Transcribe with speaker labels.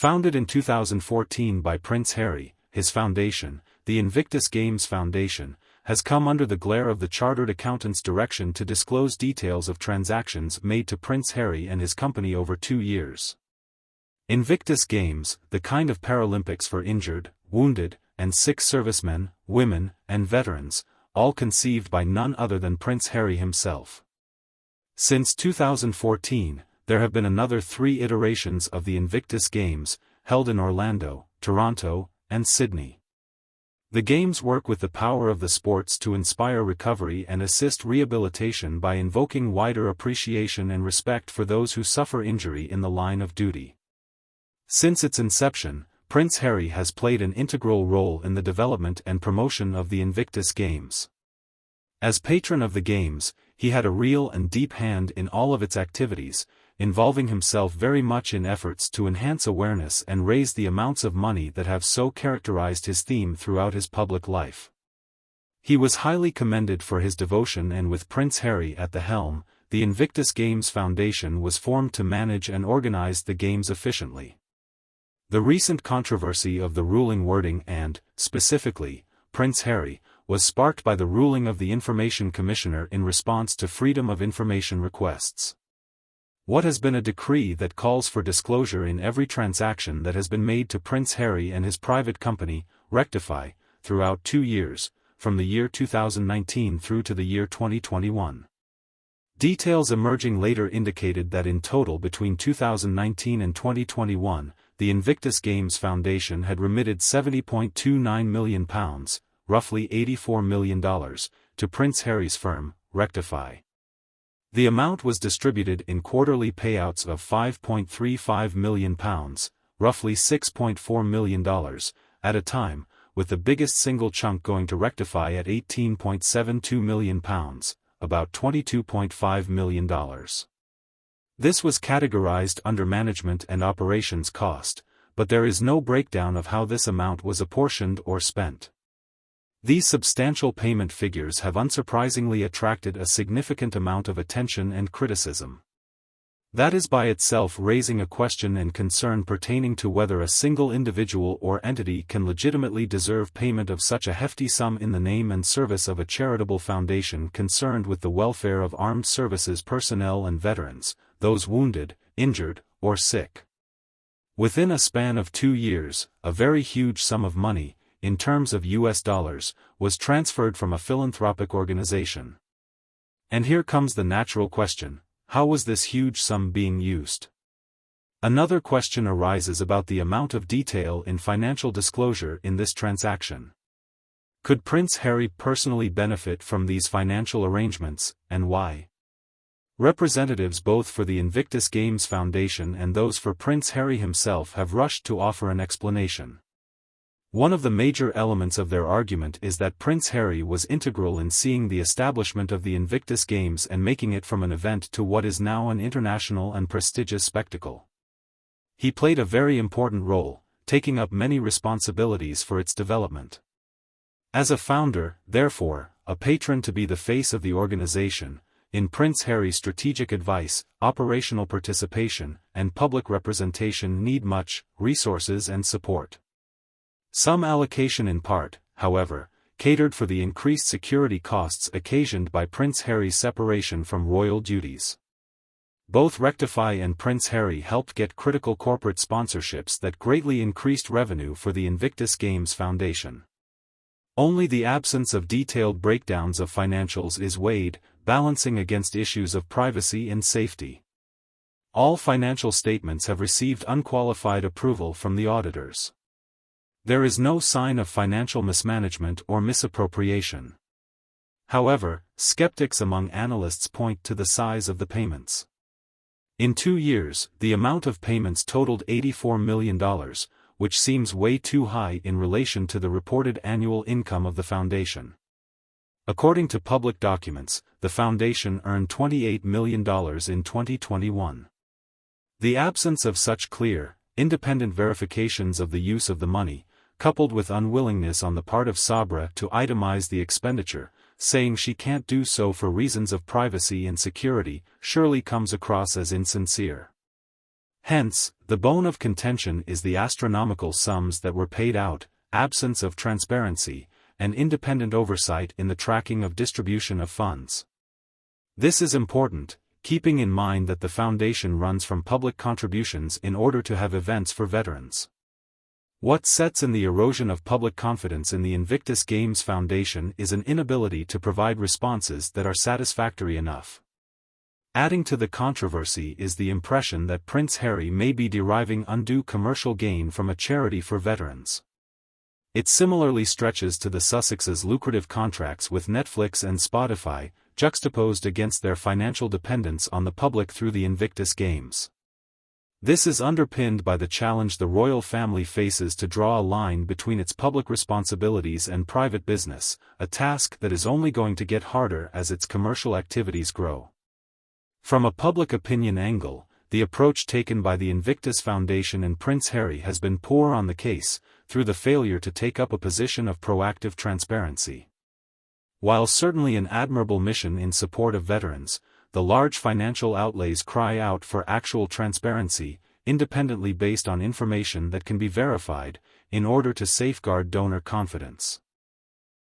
Speaker 1: Founded in 2014 by Prince Harry, his foundation, the Invictus Games Foundation, has come under the glare of the Chartered Accountant's direction to disclose details of transactions made to Prince Harry and his company over 2 years. Invictus Games, the kind of Paralympics for injured, wounded, and sick servicemen, women, and veterans, all conceived by none other than Prince Harry himself. Since 2014, there have been another 3 iterations of the Invictus Games, held in Orlando, Toronto, and Sydney. The games work with the power of the sports to inspire recovery and assist rehabilitation by invoking wider appreciation and respect for those who suffer injury in the line of duty. Since its inception, Prince Harry has played an integral role in the development and promotion of the Invictus Games. As patron of the Games, he had a real and deep hand in all of its activities, involving himself very much in efforts to enhance awareness and raise the amounts of money that have so characterized his theme throughout his public life. He was highly commended for his devotion, and with Prince Harry at the helm, the Invictus Games Foundation was formed to manage and organize the Games efficiently. The recent controversy of the ruling wording and, specifically, Prince Harry, was sparked by the ruling of the Information Commissioner in response to Freedom of Information requests. What has been a decree that calls for disclosure in every transaction that has been made to Prince Harry and his private company, Rectify, throughout 2 years, from the year 2019 through to the year 2021. Details emerging later indicated that in total between 2019 and 2021, the Invictus Games Foundation had remitted £70.29 million, roughly $84 million, to Prince Harry's firm, Rectify. The amount was distributed in quarterly payouts of £5.35 million, roughly $6.4 million, at a time, with the biggest single chunk going to Rectify at £18.72 million, about $22.5 million. This was categorized under management and operations cost, but there is no breakdown of how this amount was apportioned or spent. These substantial payment figures have unsurprisingly attracted a significant amount of attention and criticism. That is by itself raising a question and concern pertaining to whether a single individual or entity can legitimately deserve payment of such a hefty sum in the name and service of a charitable foundation concerned with the welfare of armed services personnel and veterans, those wounded, injured, or sick. Within a span of 2 years, a very huge sum of money, in terms of US dollars, was transferred from a philanthropic organization. And here comes the natural question: how was this huge sum being used? Another question arises about the amount of detail in financial disclosure in this transaction. Could Prince Harry personally benefit from these financial arrangements, and why? Representatives both for the Invictus Games Foundation and those for Prince Harry himself have rushed to offer an explanation. One of the major elements of their argument is that Prince Harry was integral in seeing the establishment of the Invictus Games and making it from an event to what is now an international and prestigious spectacle. He played a very important role, taking up many responsibilities for its development. As a founder, therefore, a patron to be the face of the organization, in Prince Harry's strategic advice, operational participation, and public representation need much resources and support. Some allocation in part, however, catered for the increased security costs occasioned by Prince Harry's separation from royal duties. Both Rectify and Prince Harry helped get critical corporate sponsorships that greatly increased revenue for the Invictus Games Foundation. Only the absence of detailed breakdowns of financials is weighed, balancing against issues of privacy and safety. All financial statements have received unqualified approval from the auditors. There is no sign of financial mismanagement or misappropriation. However, skeptics among analysts point to the size of the payments. In 2 years, the amount of payments totaled $84 million, which seems way too high in relation to the reported annual income of the foundation. According to public documents, the foundation earned $28 million in 2021. The absence of such clear, independent verifications of the use of the money, coupled with unwillingness on the part of Sabra to itemize the expenditure, saying she can't do so for reasons of privacy and security, surely comes across as insincere. Hence, the bone of contention is the astronomical sums that were paid out, absence of transparency, and independent oversight in the tracking of distribution of funds. This is important, keeping in mind that the foundation runs from public contributions in order to have events for veterans. What sets in the erosion of public confidence in the Invictus Games Foundation is an inability to provide responses that are satisfactory enough. Adding to the controversy is the impression that Prince Harry may be deriving undue commercial gain from a charity for veterans. It similarly stretches to the Sussexes' lucrative contracts with Netflix and Spotify, juxtaposed against their financial dependence on the public through the Invictus Games. This is underpinned by the challenge the royal family faces to draw a line between its public responsibilities and private business, a task that is only going to get harder as its commercial activities grow. From a public opinion angle, the approach taken by the Invictus Foundation and Prince Harry has been poor on the case, through the failure to take up a position of proactive transparency. While certainly an admirable mission in support of veterans, the large financial outlays cry out for actual transparency, independently based on information that can be verified, in order to safeguard donor confidence.